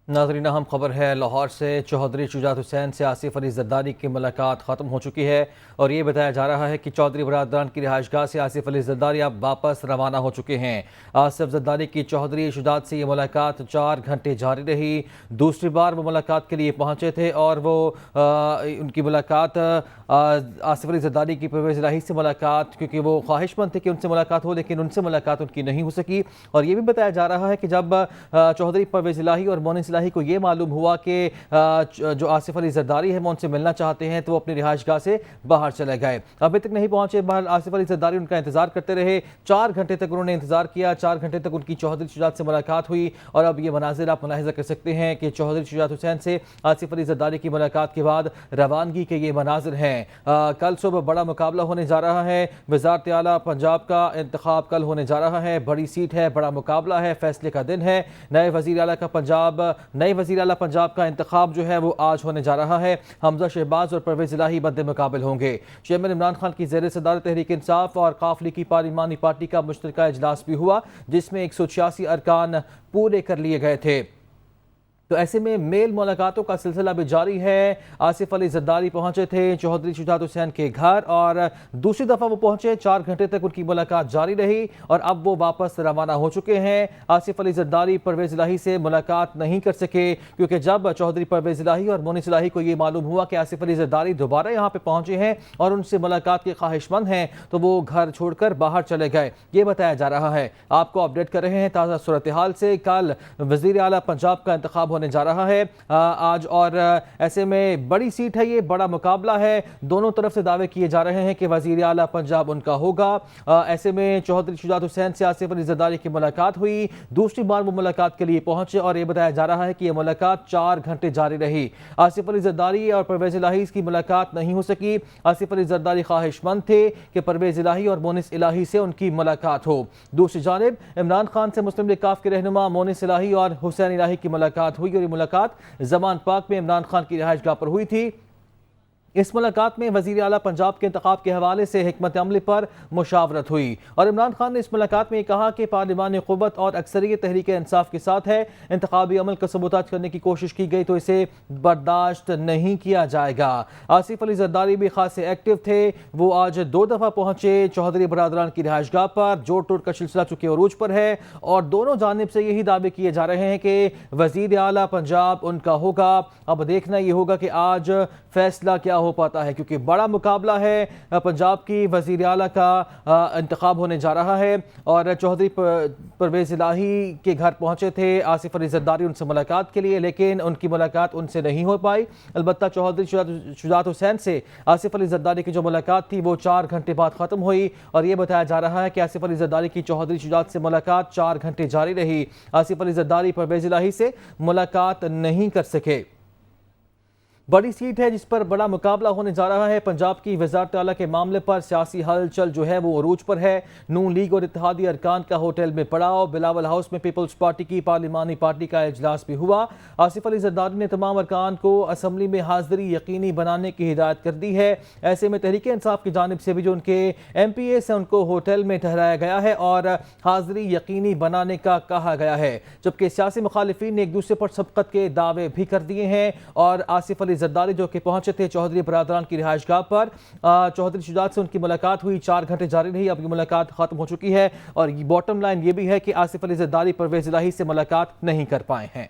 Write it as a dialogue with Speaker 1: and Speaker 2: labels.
Speaker 1: नाज़रीन, अहम खबर है लाहौर से। चौधरी शुजात हुसैन से आसिफ अली जरदारी की मुलाकात ख़त्म हो चुकी है और ये बताया जा रहा है कि चौधरी बरादरान की रिहाइशगाह से आसिफ अली जरदारी अब वापस रवाना हो चुके हैं। आसिफ जरदारी की चौधरी शुजात से ये मुलाकात 4 घंटे जारी रही। दूसरी बार वो मुलाकात के लिए पहुँचे थे और वो उनकी मुलाकात आसिफ अली जरदारी की परवेज़ इलाही से मुलाकात, क्योंकि वो ख्वाहिशमंद थे कि उनसे मुलाकात हो, लेकिन उनसे मुलाकात उनकी नहीं हो सकी। और ये भी बताया जा रहा है कि जब चौधरी परवेज़ इलाही और मोनिस इलाही को ये मालूम हुआ कि जो आसिफ अली जरदारी है वो उनसे मिलना चाहते हैं, तो वो अपनी रिहाइशगाह से बाहर चले गए। अभी तक नहीं पहुंचे बाहर। आसिफ अली जरदारी उनका इंतजार करते रहे। 4 घंटे तक उन्होंने इंतजार किया। 4 घंटे तक उनकी चौधरी शुजात से मुलाकात हुई और अब ये मनाजिर आप मुलाहिजा कर सकते हैं कि चौधरी शुजात हुसैन से आसिफ अली जरदारी की मुलाकात के बाद रवानगी के ये मनाजिर हैं। कल सुबह बड़ा मुकाबला होने जा रहा है। वज़ारत आला पंजाब का इंतखाब कल होने जा रहा है। बड़ी सीट है, बड़ा मुकाबला है, फैसले का दिन है। नए वज़ीर आला पंजाब का इंतखाब जो है वो आज होने जा रहा है। हमजा शहबाज और परवेज़ इलाही बद्दे मुकाबिल होंगे। चेयरमैन इमरान खान की ज़ेर सदारत तहरीक इंसाफ और काफिले की पार्लिमानी पार्टी का मुश्तरका इजलास भी हुआ, जिसमें 186 अरकान पूरे कर लिए गए थे। तो ऐसे में मेल मुलाकातों का सिलसिला भी जारी है। आसिफ अली जरदारी पहुंचे थे चौधरी शुजात हुसैन के घर और दूसरी दफ़ा वो पहुंचे। 4 घंटे तक उनकी मुलाकात जारी रही और अब वो वापस रवाना हो चुके हैं। आसिफ अली जरदारी परवेज़ इलाही से मुलाकात नहीं कर सके, क्योंकि जब चौधरी परवेज़ इलाही और मोनिस इलाही को ये मालूम हुआ कि आसिफ अली जरदारी दोबारा यहाँ पर पहुंचे हैं और उनसे मुलाकात के ख्वाहिशमंद हैं, तो वो घर छोड़कर बाहर चले गए। ये बताया जा रहा है। आपको अपडेट कर रहे हैं ताज़ा सूरत हाल से। कल वज़ीर आला पंजाब का इंतखाब होने जा रहा है आज, और ऐसे में बड़ी सीट है, ये बड़ा मुकाबला है। दोनों तरफ से दावे किए जा रहे हैं कि वज़ीर आला पंजाब उनका होगा। ऐसे में चौधरी शुजात हुसैन से आसिफ अली जरदारी की मुलाकात हुई। दूसरी बार वो मुलाकात के लिए पहुंचे और ये बताया जा रहा है कि यह मुलाकात 4 घंटे जारी रही। आसिफ अली जरदारी और परवेज़ इलाही की मुलाकात नहीं हो सकी। आसिफ अली जरदारी ख्वाहिशमंद थे कि परवेज़ इलाही और मोनिस इलाही से उनकी मुलाकात हो। दूसरी जानिब इमरान खान से मुस्लिम लीग काफ के रहनुमा मोनिस इलाही और हुसैन इलाही की मुलाकात हुई और ये मुलाकात ज़मान पाक में इमरान खान की रिहाइशगाह पर हुई थी। इस मुलाकात में वज़ीर आला पंजाब के इंतखाब के हवाले से हिकमत अमली पर मुशावरत हुई और इमरान खान ने इस मुलाकात में कहा कि पार्लिमानी क़ुव्वत और अक्सरियत तहरीक इंसाफ के साथ है। इंतखाबी अमल का सबूताज करने की कोशिश की गई तो इसे बर्दाश्त नहीं किया जाएगा। आसिफ अली जरदारी भी खास एक्टिव थे। वो आज 2 दफ़ा पहुंचे चौधरी बरादरान की रिहाइशगाह पर। जोड़ तोड़ का सिलसिला चुके अरूज पर है और दोनों जानिब से यही दावे किए जा रहे हैं कि वज़ीर आला पंजाब उनका होगा। अब देखना ये होगा कि आज फैसला क्या हो पाता है, क्योंकि बड़ा मुकाबला है। पंजाब की वज़ीर आला का इंतखाब होने जा रहा है और चौधरी परवेज़ इलाही के घर पहुंचे थे आसिफ अली जरदारी उनसे मुलाकात के लिए, लेकिन उनकी मुलाकात उनसे नहीं हो पाई। अलबत्ता चौधरी शुजात हुसैन से आसिफ अली जरदारी की जो मुलाकात थी वो 4 घंटे बाद ख़त्म हुई और ये बताया जा रहा है कि आसिफ अली जरदारी की चौधरी शुजात से मुलाकात 4 घंटे जारी रही। आसिफ अली जरदारी परवेज़ इलाही से मुलाकात नहीं कर सके। बड़ी सीट है जिस पर बड़ा मुकाबला होने जा रहा है। पंजाब की वज़ारत आला के मामले पर सियासी हलचल जो है वो अरूज पर है। नून लीग और इत्तेहादी अरकान का होटल में पड़ाव। बिलावल हाउस में पीपल्स पार्टी की पार्लिमानी पार्टी का इजलास भी हुआ। आसिफ अली जरदारी ने तमाम अरकान को असम्बली में हाजिरी यकीनी बनाने की हिदायत कर दी है। ऐसे में तहरीक इंसाफ की जानिब से भी जो उनके MPA से उनको होटल में ठहराया गया है और हाजिरी यकीनी बनाने का कहा गया है, जबकि सियासी मुखालिफिन ने एक दूसरे पर सबकत के दावे भी कर दिए हैं। और आसिफ अली जरदारी जो कि पहुंचे थे चौधरी बरादरान की रिहाइशगाह पर, चौधरी शुजात से उनकी मुलाकात हुई। 4 घंटे जारी रही। अब ये मुलाकात खत्म हो चुकी है और बॉटम लाइन ये भी है कि आसिफ अली जरदारी परवेज़ इलाही से मुलाकात नहीं कर पाए हैं।